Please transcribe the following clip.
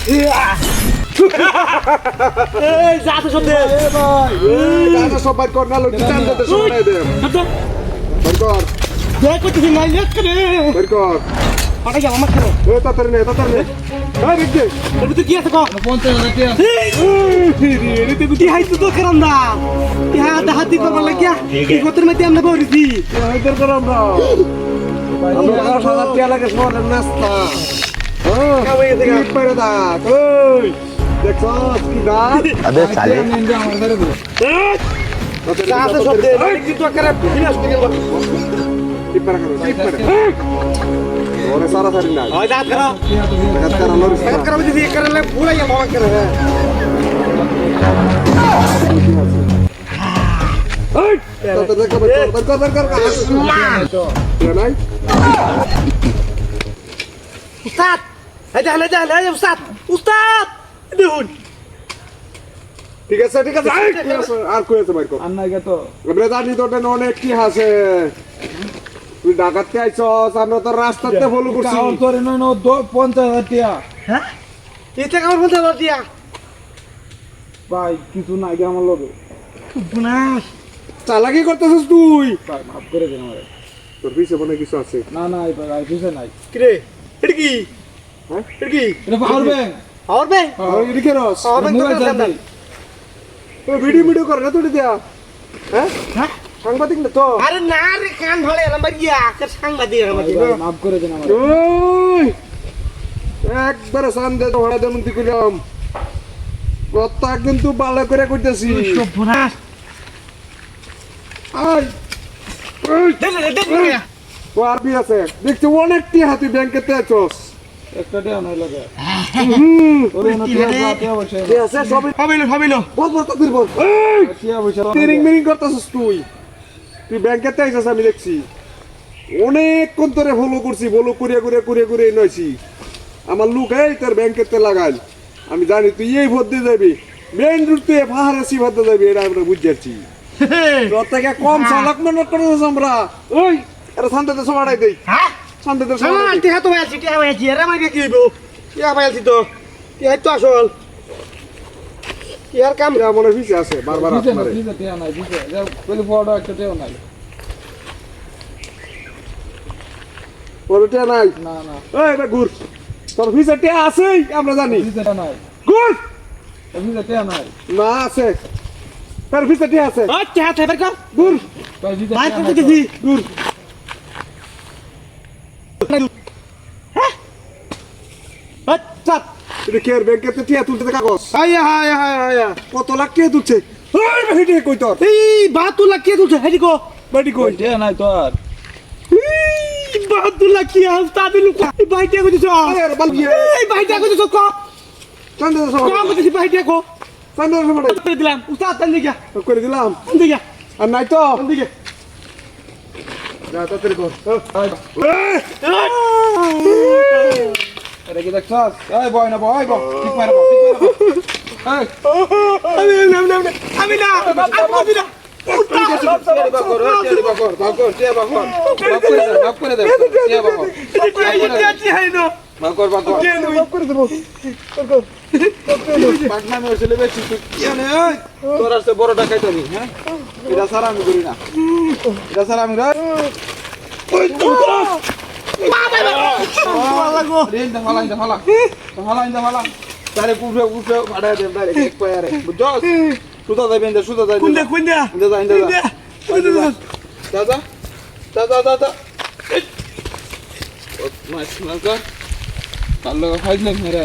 এই যা তো সব দে এ ভাই দাদা সব বাইর কর না লোক টান দিতে সময় দে বাইর কর দেখ কইতেছি নাই লেট করে বাইর কর পাটা যা আমার করে এ তাড়াতাড়ি নে ভাই দেখে এর ভিতর কি আছে কো 50,000 টাকা রে তে গুটি হাই তো করন্দা কি হাতি করবার লাগিয়া কি কতর মধ্যে আমরা বরিছি হাইদার কর আমরা 11,000 টাকা লাগে সবার নাস্তা ঠিক করে দা ওই দেখছস কি দাঁত अबे साले নিন্দা আমার ধরে দে যা তো সব দে কিন্তু করে ফিনিশ করে ঠিক করে ওরে সারা সারি না ওই যা করো কাজ কর আলোর কাজ করো যদি করলে পুরা ইয়া মামা করে এই তো দেখো বের কর নাই উস্তাদ এই যা উস্তাদ উস্তাদ দেখুন ঠিক আছে আর কই আছে বাইর কর আর নাই তো এবারে জানি তোর অনেক কি আছে তুই ডাকাতে আইছস আমরা তো রাস্তাতে ফলো করছি কাউন্ট করে নয় 50,000 টাকা হ্যাঁ এটা কামড় বলতে দিয়া ভাই কিছু নাই গে আমার লগে বুনাস চালাকি করতেছিস তুই ভাই মাফ করে দেন আমারে তোর পিছে মনে হয় কিছু আছে না না ভাই কিছু নাই কি রে এটা কি হ্যাঁ এটা কি এটা পাওয়ার ব্যাংক আর বে আর এদিকে রস আর বে মোবাইল চার্জ ও ভিডিও করে না তোর দিয়া হ্যাঁ হ্যাঁ সাংবাদিক না তো আরে না রে কান ধরে এলাম বাড়িয়া কে সাংবাদিক আমাদের মাফ করে দেন আমারে ওই একবারে সামনে তো হড়া দেমন্তি কইলাম কথা কিন্তু ভালো করে কইতেছি বুনাস আই ওই দে ও আর বি আছে দেখছি অনেক টিহা তুই ব্যাংকেতে আছস একটা টাকা নাই লাগে হুম ওরে না টাকা বসে টি আছে সবই হাবিলো বল বল তাদের বল এই টাকা বসে তিরিং মিরিং করতেছিস তুই তুই ব্যাংকেতে আইছস আমি দেখছি অনেকক্ষণ ধরে ফলো করছি ফলো করে নইছি আমার লোক এই তোর ব্যাংকেতে লাগাই আমি জানি তুই এই ভোট দিয়ে যাবি মেইন রুট তুই পাহাড়ে সি ভোট দিয়ে যাবি এটা আমরা বুঝছি তোর থেকে কম চালাক মনে করছিস আমরা ওই এটা শান্তিতে সবাই দেই হ্যাঁ শান্তিতে আমার সবাই টিহা তো আছি টিহা আছি আরে আমাকে কি হইব টিহা পাইছি তো টিহা তো আসল টিহার কাম মনে পিছে আছে বারবার দিতে না আপনারে দিতে টাকা নাই দিতে যাও বলে বড় একটা টাকা নাই ওটা নাই না না এই বে ঘুর তোর পিছে টিয়া আছে আমরা জানি দিতে টাকা নাই ঘুর দিতে টাকা নাই না আছে তোর পিছে টিয়া আছে ও টিহা থাকবে কর ঘুর ভাই দিতে ভাই টাকা কত নাই দিছি ঘুর চাপ এটা কে ব্যাংকেতে টিয়া তুলতে কাগজ আয়া কত লাখ টিয়া তুলছে ওই বেটি কই তোর এই বাতুলা কে তুলছে হেডি কো বেটি কই টাকা নাই তো আর এই বাতুলা কি আস্তাদি লুকা এই বাইটা কো দিছো আরে বাল গিয়ে এই বাইটা কো দিছো কো চান্দা কো সবাই কো দিছি বাইটা কো চান্দা সবাই করে দিলাম উস্তাদ তান দিগা করে দিলাম দিগা আর নাই তো দিগা যা তাড়াতাড়ি কর এটা কি দেখছস এই বয় না বয় বয় ঠিক মার বয় এই আমি না মাফ করে দে মাফ করে দেব পাটনামে হইছিল বেশি কি জানে তোর আসতে বড় টাকাই তো হ্যাঁ এটা সারা আমি করি না এটা সারা আমি ওই তো হালা তারে পুরো ভাড়া দেন তারে এক পায়ারে বুঝছস সুতা যাবেন দে সুতা যাই কুন্দা কুন্দা দাদা মাছ মাছ কর তার লগে ফাইজ না মেরে